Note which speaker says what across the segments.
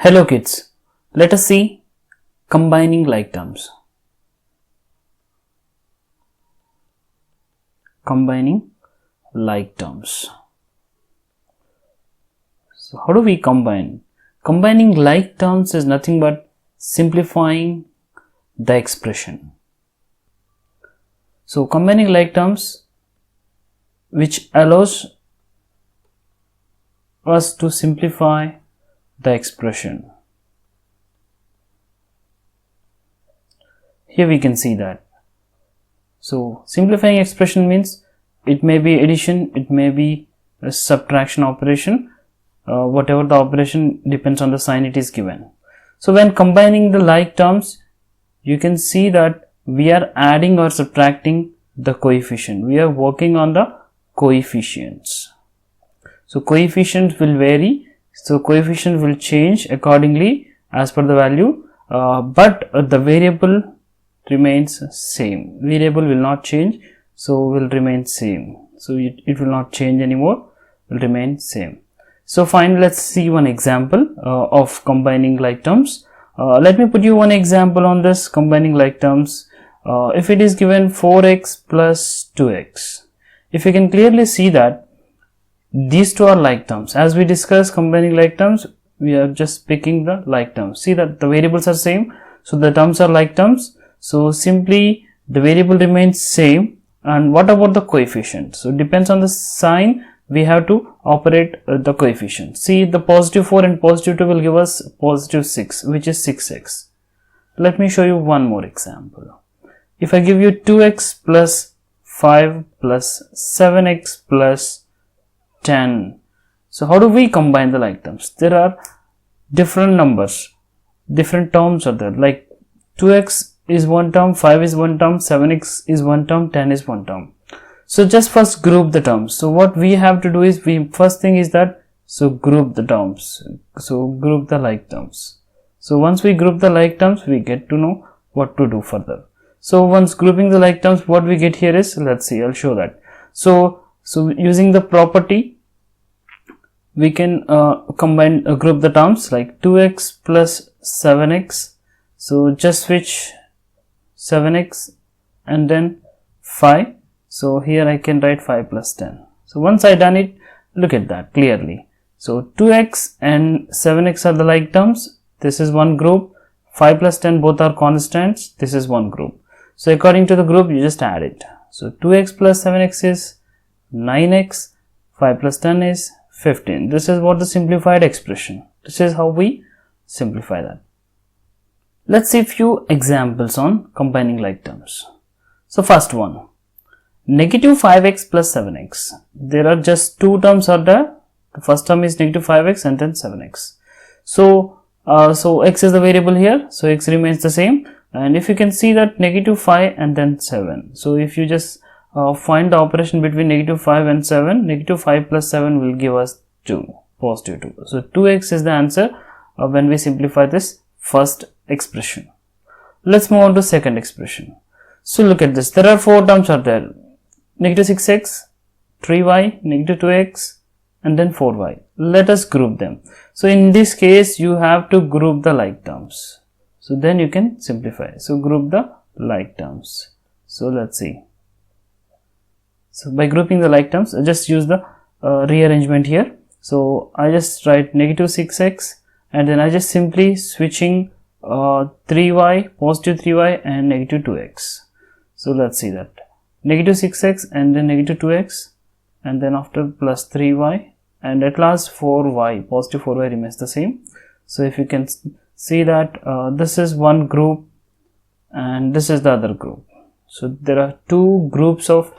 Speaker 1: Hello kids, let us see combining like terms. Combining like terms. So how do we combine? Combining like terms is nothing but simplifying the expression. So combining like terms which allows us to simplify the expression. Here we can see that. So simplifying expression means it may be addition, it may be a subtraction operation, whatever the operation depends on the sign it is given. So when combining the like terms, you can see that we are adding or subtracting the coefficient. We are working on the coefficients. So coefficients will vary. So coefficient will change accordingly as per the value, but the variable remains same. Variable will not change, so will remain same. So it will not change anymore, will remain same. So fine, let's see one example of combining like terms. Let me put you one example on this combining like terms. If it is given 4x plus 2x, if you can clearly see that these two are like terms. As we discussed combining like terms, we are just picking the like terms. See that the variables are same, so the terms are like terms. So simply the variable remains same. And what about the coefficient? So depends on the sign, we have to operate the coefficient. See, the positive 4 and positive 2 will give us positive 6, which is 6x. Let me show you one more example. If I give you 2x plus 5 plus 7x plus 10. So how do we combine the like terms? There are different numbers, different terms are there, like 2x is one term, 5 is one term, 7x is one term, 10 is one term. So just first group the terms. So what we have to do is, first thing is that, so group the terms. So group the like terms. So once we group the like terms, we get to know what to do further. So once grouping the like terms, what we get here is, let's see, I'll show that. So using the property, we can group the terms like 2x plus 7x. So just switch 7x and then 5. So here I can write 5 plus 10. So once I done it, look at that clearly. So 2x and 7x are the like terms. This is one group. 5 plus 10 both are constants. This is one group. So according to the group, you just add it. So 2x plus 7x is 9x. 5 plus 10 is 15. This is what the simplified expression. This is how we simplify that. Let's see a few examples on combining like terms. So first one, negative 5x plus 7x. There are just two terms are there. The first term is negative 5x and then 7x. So x is the variable here. So x remains the same. And if you can see that negative 5 and then 7. So if you just find the operation between negative 5 and 7, negative 5 plus 7 will give us 2, positive 2. So 2x is the answer when we simplify this first expression. Let's move on to second expression. So look at this. There are four terms are there. Negative 6x, 3y, negative 2x, and then 4y. Let us group them. So in this case, you have to group the like terms. So then you can simplify. So group the like terms. So let's see. So by grouping the like terms, I just use the rearrangement here. So I just write negative 6x and then I just simply switching 3y, positive 3y and negative 2x. So let's see that. Negative 6x and then negative 2x and then after plus 3y and at last 4y, positive 4y remains the same. So if you can see that this is one group and this is the other group. So there are two groups of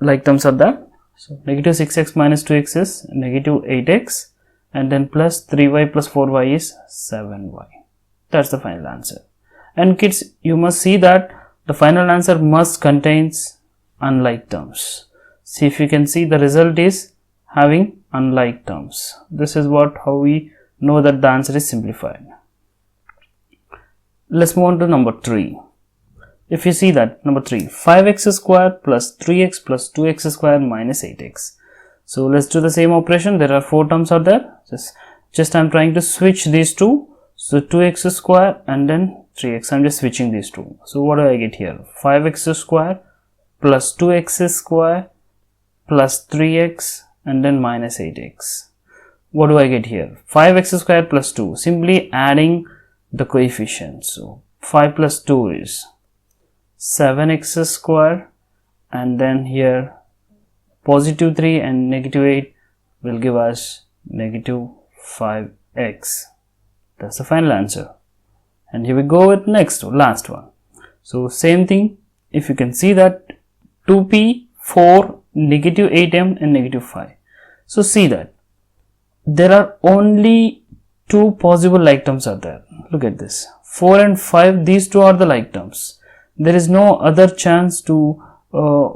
Speaker 1: like terms are there. So negative 6x minus 2x is negative 8x and then plus 3y plus 4y is 7y. That's the final answer. And kids, you must see that the final answer must contains unlike terms. See, if you can see, the result is having unlike terms. This is how we know that the answer is simplified. Let's move on to number 3. If you see that number 3, 5x square plus 3x plus 2x square minus 8x. So let's do the same operation. There are four terms out there. Just just I'm trying to switch these two. So 2x square and then 3x. I'm just switching these two. So what do I get here? 5x square plus 2x square plus 3x and then minus 8x. What do I get here? 5x square plus 2. Simply adding the coefficients. So 5 plus 2 is 7x square, and then here positive 3 and negative 8 will give us negative 5x. That's the final answer. And here we go with last one. So same thing, if you can see that 2p, 4, negative 8m and negative 5. So see that there are only two possible like terms are there. Look at this, 4 and 5, these two are the like terms. There is no other chance to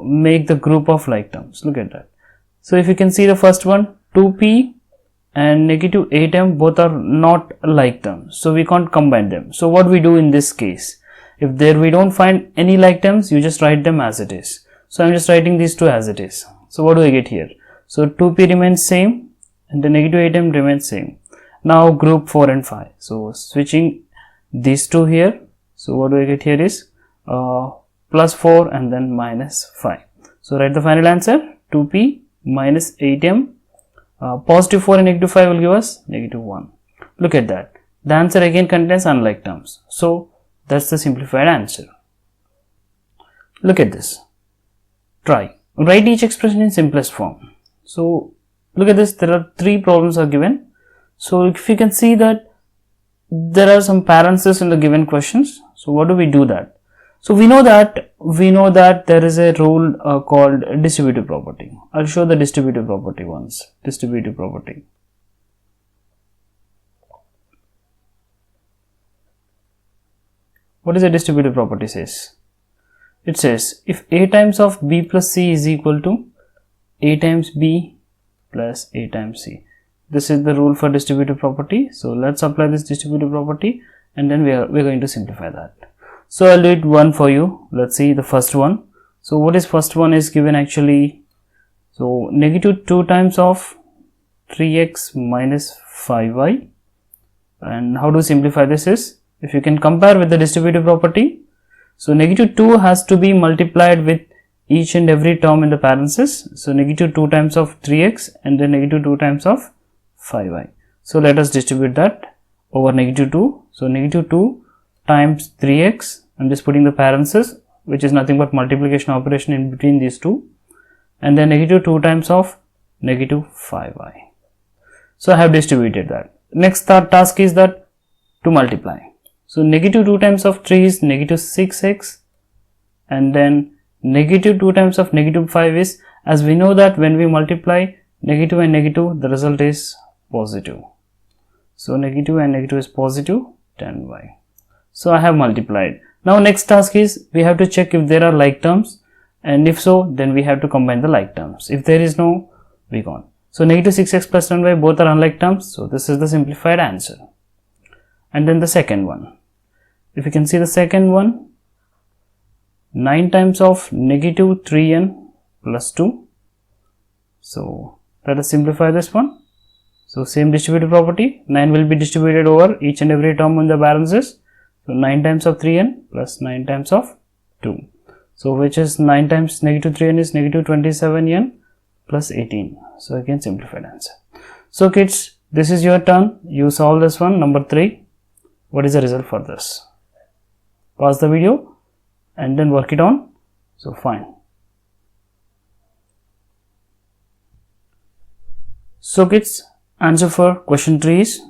Speaker 1: make the group of like terms. Look at that. So if you can see the first one, 2p and negative 8m both are not like terms, so we can't combine them. So what we do in this case, if there we don't find any like terms, you just write them as it is. So I'm just writing these two as it is. So what do I get here? So 2p remains same and the negative 8m remains same. Now group 4 and 5. So switching these two here. So what do I get here is plus 4 and then minus 5. So write the final answer, 2p minus 8m. Positive 4 and negative 5 will give us negative 1. Look at that. The answer again contains unlike terms. So that's the simplified answer. Look at this. Try. Write each expression in simplest form. So look at this. There are three problems are given. So if you can see that there are some parentheses in the given questions. So what do we do that? So we know that there is a rule called distributive property. I'll show the distributive property once. Distributive property. What is a distributive property says? It says if a times of b plus c is equal to a times b plus a times c. This is the rule for distributive property. So let's apply this distributive property and then we're going to simplify that. So I'll do it one for you. Let's see the first one. So what is first one is given actually. So negative 2 times of 3x minus 5y. And how to simplify this is, if you can compare with the distributive property. So negative 2 has to be multiplied with each and every term in the parenthesis. So negative 2 times of 3x and then negative 2 times of 5y. So let us distribute that over negative 2. So negative 2 times 3x, I'm just putting the parenthesis, which is nothing but multiplication operation in between these two, and then negative 2 times of negative 5y. So I have distributed that. Next task is that to multiply. So negative 2 times of 3 is negative 6x, and then negative 2 times of negative 5 is, as we know that when we multiply negative and negative, the result is positive. So negative and negative is positive 10y. So I have multiplied. Now next task is we have to check if there are like terms, and if so, then we have to combine the like terms. If there is no, we can't. So negative 6x plus 10y both are unlike terms. So this is the simplified answer. And then the second one. If you can see the second one, 9 times of negative 3n plus 2. So let us simplify this one. So same distributive property, 9 will be distributed over each and every term in the parenthesis. So 9 times of 3n plus 9 times of 2. So which is 9 times negative 3n is negative 27n plus 18. So again simplified answer. So kids, this is your turn. You solve this one, number 3. What is the result for this? Pause the video and then work it on. So fine. So kids, answer for question 3 is,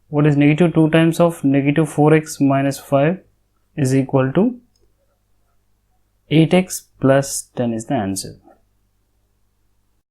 Speaker 1: what is negative 2 times of negative 4x minus 5 is equal to 8x plus 10 is the answer.